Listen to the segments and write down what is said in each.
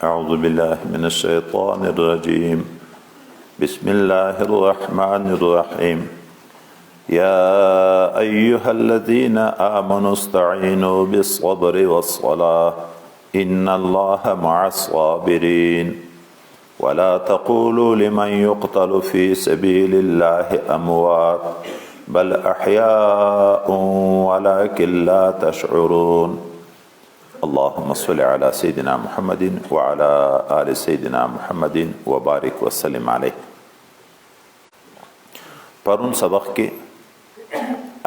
أعوذ بالله من الشيطان الرجيم. بسم الله الرحمن الرحيم. يا أيها الذين آمنوا استعينوا بالصبر والصلاة إن الله مع الصابرين ولا تقولوا لمن يقتل في سبيل الله أموات بل أحياء ولكن لا تشعرون. اللهم صل على سيدنا محمد وعلى آل سيدنا محمد وبارك وسلم عليه. پرون سبق کې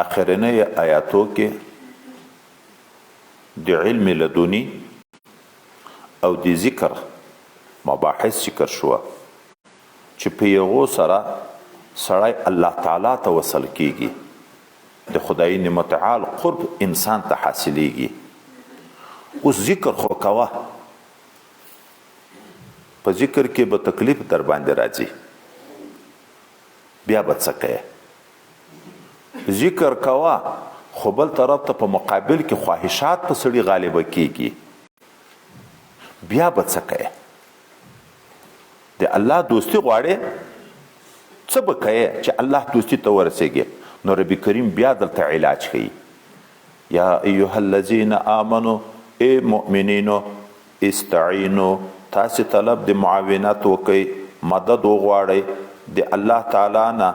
اخرنی آیاتو کې د علم لدونی او د ذکر مباحث ذکر شو چې په یغو سره سړی الله تعالی ته وصل کیږي، د خدای متعال قرب انسان ته حاصلیږي. اوس ذکر خو کوه، په ذکر کې به تکلیف در باندې راځي، بیا به څه کوې؟ ذکر کوه خو بل طرف ته په مقابل کې خواهشات په سړي غالبه کیږي، بیا به څه کوې؟ د الله دوستی غواړې، څه به کوې چې الله دوستی ته ورسېږي؟ نو ربي کریم بیا دلته علاج کوي. یا ایها الذین آمنو، ای مؤمنینو، استعینو، تاسې طلب د معاونت وکئ، مدد وغواړئ د الله تعالی نه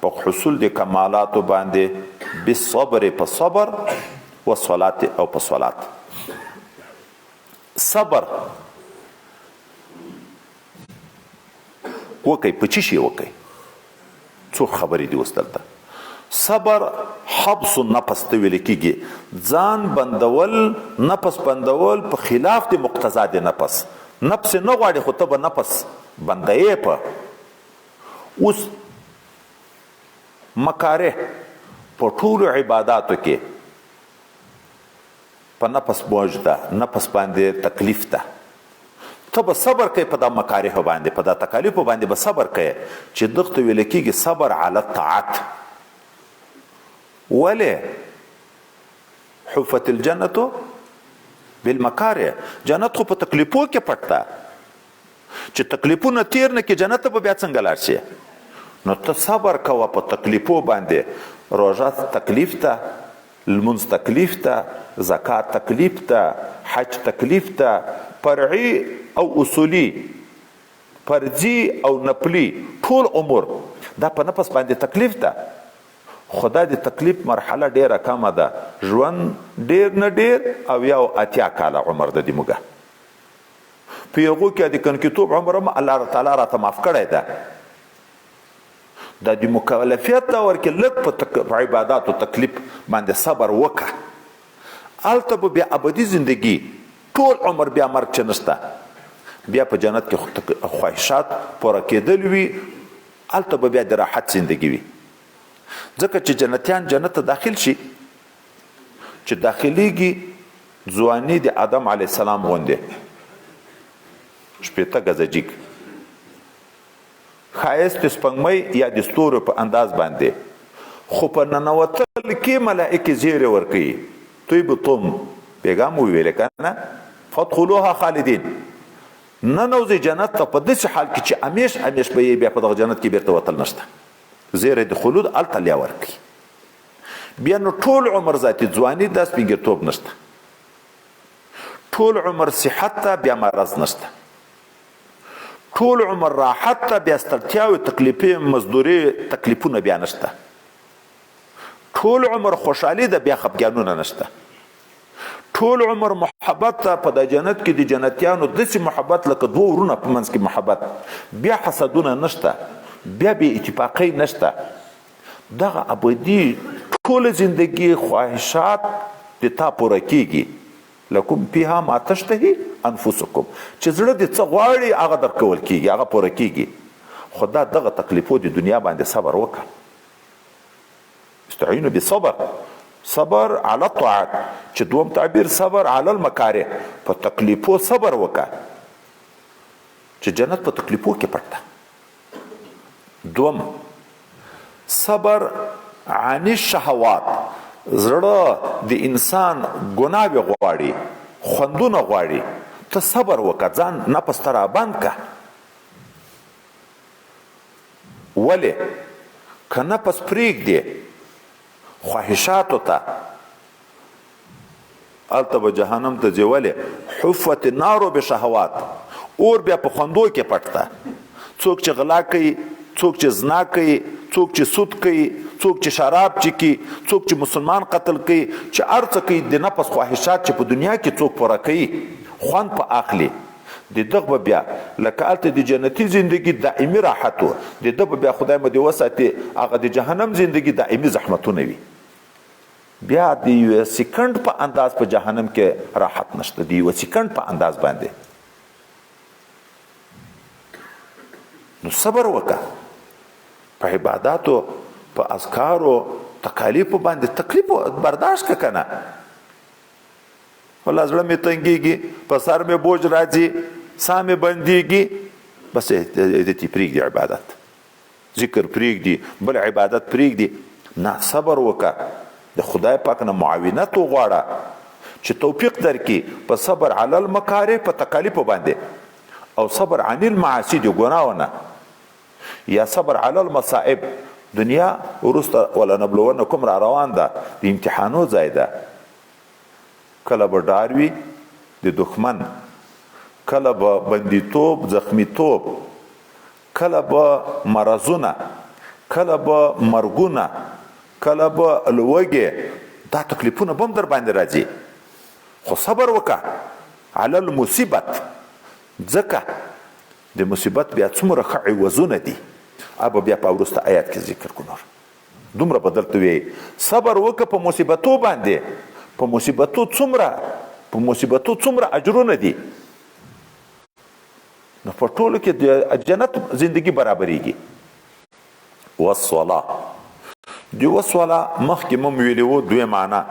په حصول د کمالاتو باندې، بالصبر په صبر و صلات او په صلات. صبر وکئ، په چی شي وکئ؟ څو خبرې دي اوس دلته. صبر حبس النفس ته ویل کیږي، ځان بندول، نفس بندول په خلاف د مقتضا د نفس. نفس نه غواړي خو ته به نفس بندوې. په اوس مکاره په ټولو عباداتو کې په نفس بوج ده، نفس باندې تکلیف ده. ته به صبر کوي په دا مکاره باندې، په دا تکالیفو باندې به صبر کوي چې دغه ته ویل کیږي صبر علی الطاعت. ولې حفت الجنة بالمکاره، جنت خو په تکلیفو کې پټ ده، چې تکلیفونه تیر نه کې جنت به بیا څنګه لاړ شي؟ نو ته صبر کوه په تکلیفو باندې. روژه تکلیف ده، لمونځ تکلیف ده، زکات تکلیف ده، حج تکلیف ده، فرعي او اصولي، فرضي او نفلي، ټول امور دا په نفس باندې تکلیف ده. خدا د تکلیف مرحله ډیره کمه ده، ژوند ډیر نه ډیر او یو اتیا کاله عمر ده. د موږ په یغو کې د کنکتوب عمر هم الله تعالی راته معاف کړی ده. دا د مکلفیت دور کې لږ په عباداتو تکلیف باندې صبر وکړه، هلته به بیا ابدي زندگی، ټول عمر بیا مرګ چې نشته، بیا په جنت کې خواهشات پوره کېدل وي، هلته به بیا د راحت زندگی وي. ځکه چې جنتیان جنت ته داخل شي، چې داخليږي ځواني د آدم علیه السلام غوندې، شپېته ګزه جیګ، ښایست د سپوږمۍ یا د ستورو په انداز باندې، خو په ننوتل کې ملائکې زیری ورکوي. طیبتم، پیغام وویل که نه، فادخلوها خالدین، ننوځئ جنت ته په داسې حال کې چې همیش همیش به یې بیا په دغه جنت کې بیرته وتل نشته. زیری د خلود هلته لیا ورکوي. بیا نو ټول عمر ذاتي ځواني ده، سپینګرتوب نشته، ټول عمر صحت ته، بیا مرض نشته، ټول عمر راحت ته، بیا ستړتیاوې، تکلیفې، مزدوري، تکلیفونه بیا نشته، ټول عمر خوشحالي ده، بیا خفګانونه نشته، ټول عمر محبت ته. په د جنت کې د جنتیانو داسې محبت لکه دوه ورونه په منځ کې محبت، بیا حسدونه نشته، بیا بې اتفاقۍ نشته. دغه ابدي ټول زندگی خواهشات د تا پوره کیږي. لکم فیها ما تشتهی انفسکم، چې زړه دې څه غواړي هغه درکول کیږي، هغه پوره کیږي. خو دا دغه تکلیفو د دنیا باندې صبر وکړه. استعینوا بالصبر، صبر علی الطاعت، چې دوم تعبیر صبر علی المکاره، په تکلیفو صبر وکړه، چې جنت په تکلیفو کې پټ ده. دوم صبر عن الشهوات، زړه د انسان ګناه غواړي، خوندونه غواړي، ته صبر وکړه، ځان نفس ته رابند که. ولې که نفس پرېږدې خواهشاتو ته، هلته به جهنم ته ځې. ولې حفت النار بشهوات، اور بیا په خوندو کې پټ ده. څوک چې غلا کوي، څوک چې زنا کوي، څوک چې سود کوي، څوک چې شراب چکي، څوک چې مسلمان قتل کوي، چې هر څه کوي، د نفس خواهشات چې په دنیا کې څوک پوره کوي خوند په اخلي، د دغه به بیا لکه هلته د جنتي زندگی دائمي راحت و، د ده به بیا خدای مو دې وساتي هغه د جهنم زندگی دائمي زحمتونه وي. بیا د یوه سکند په انداز په جهنم کې راحت نشته، د یوه سکند په انداز باندې. نو صبر وکړه په عباداتو، په اذکارو، تکالیفو باندې تکلیف برداشت که کنه. والله زړه مې تنګېږي، په سر مې بوج راځي، ساه مې بندېږي، بس دې پرېږدي عبادت، ذکر پرېږدي، بل عبادت پرېږدي. نه، صبر وکړه، د خدای پاک نه معاونت وغواړه چې توفیق درکړي په صبر علی المکاره، په تکالیفو باندې، او صبر عن المعاصی، د ګناهو نه، یا صبر علی المصائب. دنیا وروسته ولنبلونکم را روان ده، د امتحانو ځای ده. کله به ډار وي د دښمن، کله به بندیتوب، زخمیتوب، کله به مرضونه، کله به مرګونه، کله به لوږې. دا تکلیفونه به هم در باندې راځي، خو صبر وکړه علی المصیبت. ځکه د مصیبت بیا څومره ښه عوضونه دي، ابا بیا په وروسته آیات کې ذکر کو. نور دومره به درته وایي صبر وکړه په مصیبتو باندې، په مصیبتو څومره اجرونه دي. نو په ټولو کې د جنت زندگی برابرېږي. والصلاة، د والصلاة مخکې مو ویلي وو دوی معنا،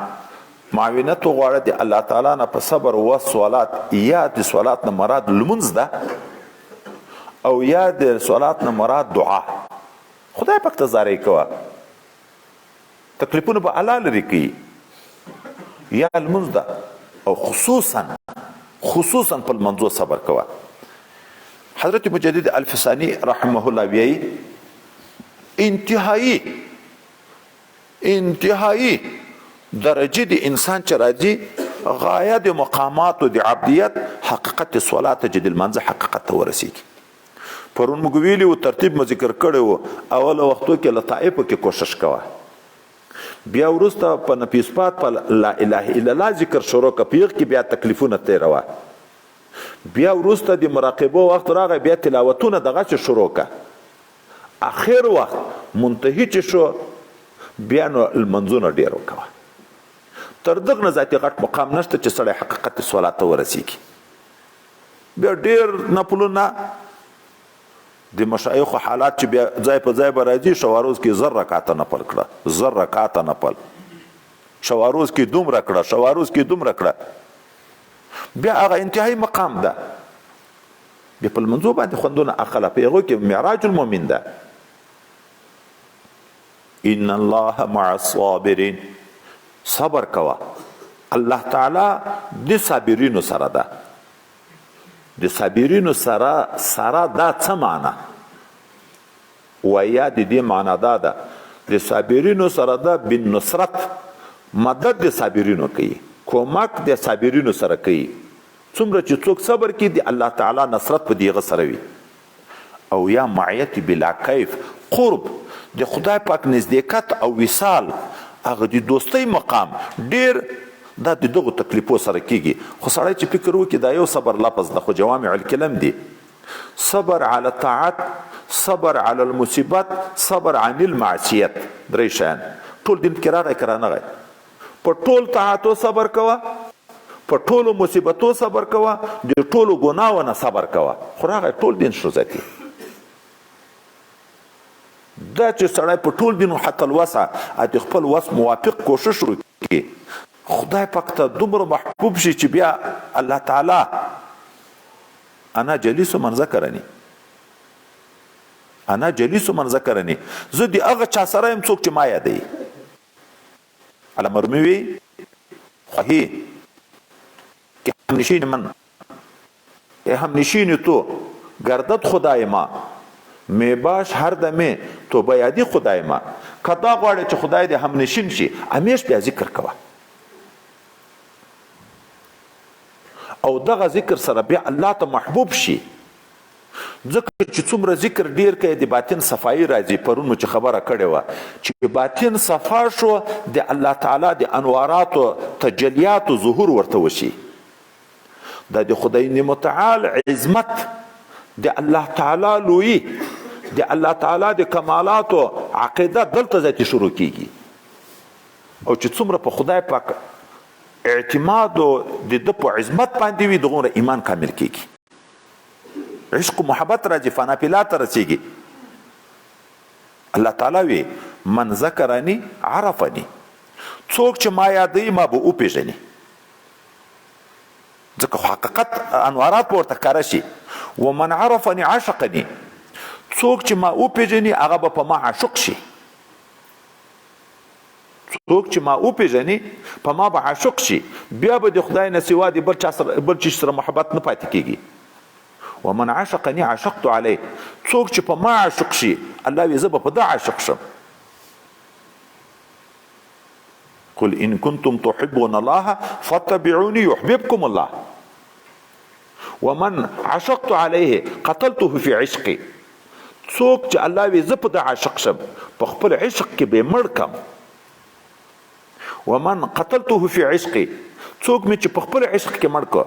معاونت وغواړه د الله تعالی نه په صبر. والصلاة، یا د صلات نه مراد لمونځ ده، او یا د صلات نه مراد دعا. خدای پاک ته زارۍ کوه، تکلیفونه به الله لرې کوي. یا لمونځ ده، او خصوصا په لمنځو صبر کوه. حضرت مجدد الفسانی رحمه الله ویایي انتهایی درجه د انسان چې راځي غایه د مقاماتو د عبدیت حقیقت صلات چې د لمانځه حقیقت ته ورسیږي. پرون موږ ویلي و، ترتیب مو ذکر کړی و، اوله وختو کې لطائفو کې کوشش کوه، بیا وروسته په نفي اثبات په لا اله الا الله ذکر شروع که، په هغې کې بیا تکلیفونه تېروه، بیا وروسته د مراقبو وخت راغی، بیا تلاوتونه دغسې شروع که، اخر وخت منتهي چې شو بیا نو لمنځونه ډېر وکوه. تر دغه نه ذاتي غټ مقام نشته چې سړی حقیقت صلات ته ورسیږي. بیا ډېر نفلونه د مشایخو حالات چې بیا ځای په ځای به راځي، شواروز کې 1000 رکعاته نفل کړه، 1000 رکعاته نفل، شواروز کې دومره کړه، شواروز کې دومره کړه. بیا هغه انتهایی مقام ده، بیا په لمنځو باندې خوندونه اخله، په هغو کې معراج المؤمن ده. ان الله مع الصابرین، صبر کوه، الله تعالی د صابرینو سره ده. د صابرینو سره دا څه معنا؟ ویا د دې معنا دا ده، د صابرینو سره ده بالنصرت، مدد د صابرینو کوي، کومک د صابرینو سره کوي. څومره چې څوک صبر کوي د الله تعالی نصرت په دغه سره وي. او یا معیت بلا کیف، قرب د خدای پاک نزدېکت او وصال، هغه د دوستۍ مقام ډېر دا د دغو تکلیفو سره کیږي. خو سړی چې فکر وکړي دا یو صبر لفظ ده، خو جوامع الکلم دي. صبر علی الطاعت، صبر علی المصیبت، صبر عن المعصیت، درې شیان. ټول دین کې راغی که رانغی. په ټول طاعتو صبر کوه، په ټولو مصیبتو صبر کوه، د ټولو ګناهو نه صبر کوه. خو راغی ټول دین شو ذاتي. دا چې سړی په ټول دین حتی الوسع د خپل وس موافق کوشش وکړي، خدای پاک ته دومره محبوب شي چې بیا الله تعالی انا جلیس من ذکرنی، انا جلیس من ذکرنی، زه د هغه چا سره یم څوک چې ما یادوي. علامه رومي وی خوښي کې همنشین من همنشینی تو گردد خدای ما می باش هر دمه تو بیادی خدای ما. کدا غواړي چې خدای دې همنشین شي همیش بیا ذکر کوه او دغه ذکر سره بیا الله ته محبوب شي. ځکه چې څومره ذکر ډیر کوي د باطن صفایي راځي. پرون چې خبره کړې وه چې باطن صفا شو د الله تعالی د انواراتو تجلیاتو ظهور ورته وشي. دا د خدای متعال عظمت د الله تعالی لوی د الله تعالی د کمالاتو عقیده دلته ذاتی شروع کیږي. او چې څومره په خدای پاک اعتماد او د په عظمت باندې وي دغه ایمان کامل کیږي. عشق و محبت راځي فنا پیلا ته رسیږي. الله تعالی وی من ذکرنی عرفنی څوک چې ما یادوي ما به وپېژني. ځکه حقیقت انوارات ورته ښکاره شي. ومن عرفنی عشقنی څوک چې ما وپېژني هغه به په ما عاشق شي. څوک چې ما وپېژني په ما به عاشق شي. بیا به د خدای نه سوا د بل چا سره محبت نه پاتې کېږي. ومن عشقني عشقت عليه څوک چې په ما عاشق شي الله وی زه به په ده عاشق شم. قل ان كنتم تحبون الله فاتبعوني يحببكم الله. ومن عشقت عليه قتلته في عشقي څوک چې الله وی زه په ده عاشق شم په خپل عشق کې به مړ کم. ومن قتلته في عشقي څوک مې چې په خپل عشق کې مړ کو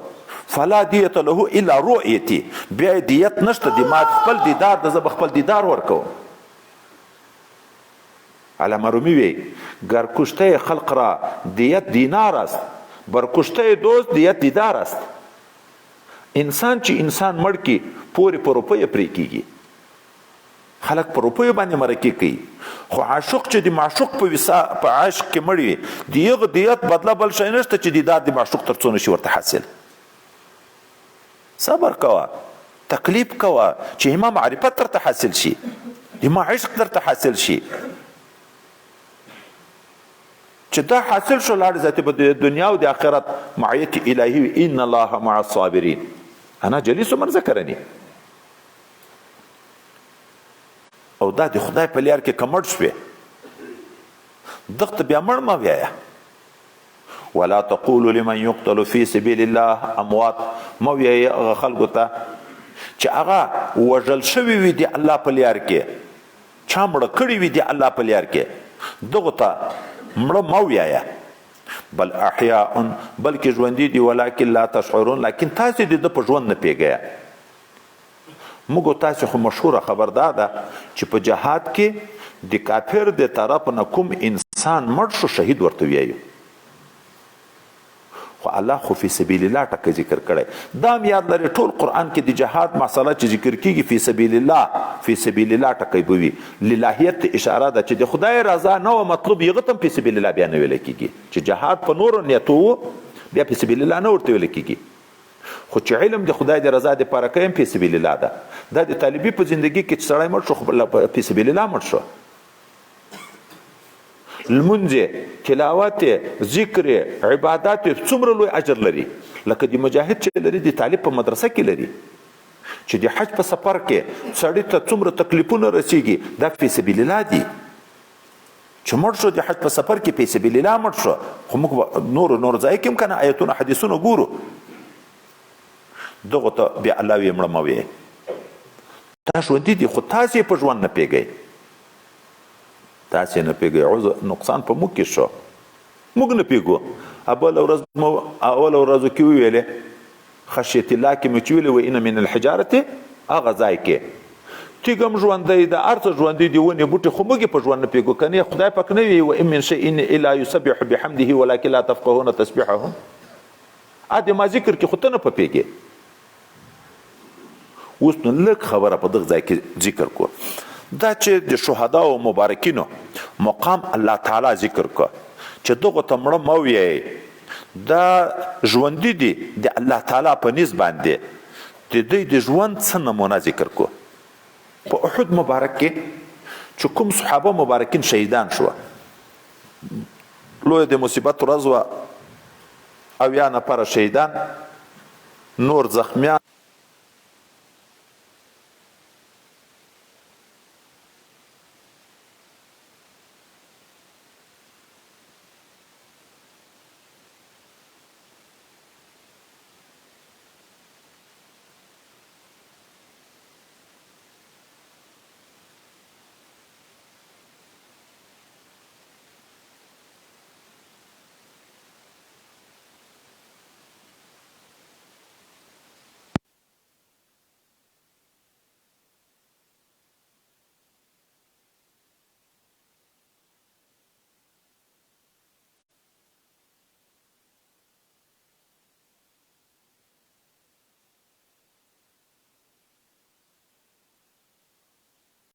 فلا دیت له الا رؤیتی بیا دیت نشته د ما خپل دیدار د زه خپل دیدار ورکوم. علامه رومی وی گر کشته خلق را دیت دینار است بر کشته دوست دیت دیدار است. انسان چې انسان مړ کی پوری په روپیه پرې کیږي. خلق په روپیه باندې مرکه کوي خو عاشق چې د معشوق په عاشق کې مړ وي دیغه دیت بدله بل شي نشته چې دیدار د معشوق تر څو نشي ورته حاصل. صبر کوه تکلیف کوه چې ما معرفت درته حاصل شي ما عشق درته حاصل شي. چې دا حاصل شو لاړ ذاتي په دنیا او د آخرت معیت الهی ان الله مع الصابرین. انا جلیس من ذکرنی او دا د خدای په لار کې کمړ شوې دغه بیا مړ ما ویایا. ولا تقولوا لمن يقتل في سبيل الله اموات مو ویایا خلکو ته چې هغه وژل شوی وي د الله په لار کې چا مړ کړی وي د الله په لار کې دغه ته مړ مو ویایا. بل احیاء بلکې ژوندي دي ولکن لا تشعرون لکن تاسو د په ژوند نه پیګیا. موږ تاسو خو مشهوره خبر ده چې په جهاد کې د کافر د طرف نه کوم انسان مړ شو شهید ورته ویایو. خو الله خو فی سبیل الله ټکه ذکر کړی. دا هم یاد لري ټول قرآن کې د جهاد مسله چې ذکر کیږي فی سبیل الله فی سبیل الله ټکی به وي. للهیت اشاره ده چې د خدای رضا نه و مطلوب یغه تم فی سبیل الله بیا نه ویل کیږي چې جهاد په نور نیتو بیا فی سبیل الله نه ورته ویل کیږي. خو چې علم د خدای د رضا د پاره کوي فی سبیل الله ده. دا د طالبي په ژوندۍ کې چې سړی مړ شو خو فی سبیل الله مړ شو. المنځ تلاوت ذکر عبادت څومره لوی اجر لري لکه د مجاهد چې لري د طالب په مدرسه کې لري چې د حج په سفر کې سړی ته څومره تکلیفونه رسیږي دا فی سبیل الله دي. چې مړ شو د حج په سفر کې فی سبیل الله مړ شو خو موږ نور ځای کې امکان آیتونه حدیثونه ګورو دغه ته بیا الله وی مړ مو وی تاسو دي خو تاسو په ژوند نه پیګی تاسو نه پیګی عذر نقصان په موږ کې شو موږ نه پیګو. اول ورځ کې ویلې خشیت الله کې مې ویلې و ان من الحجاره هغه ځای کې تیګم ژوندې د ارته ژوندې دی ونی بوټي خو موږ په ژوند نه پیګو کني خدای پاک نه وی و ان من شيء الا يسبح بحمده ولكن لا تفقهون تسبيحهم. ا دې ما ذکر کې خو ته نه پیګی. اوس نو لږ خبره په دغه ځای کې ذکر کو دا چې د شهدا او مبارکینو مقام الله تعالی ذکر کو چې دغه ته مړه مو وی دا ژوندې دي د الله تعالی په نسبت باندې د دې د ژوند څه نمونه ذکر کو. په احد مبارک کې چې کوم صحابه مبارکین شهیدان شو لوی د مصیبت ورځ او یا نفر شهیدان نور زخمیان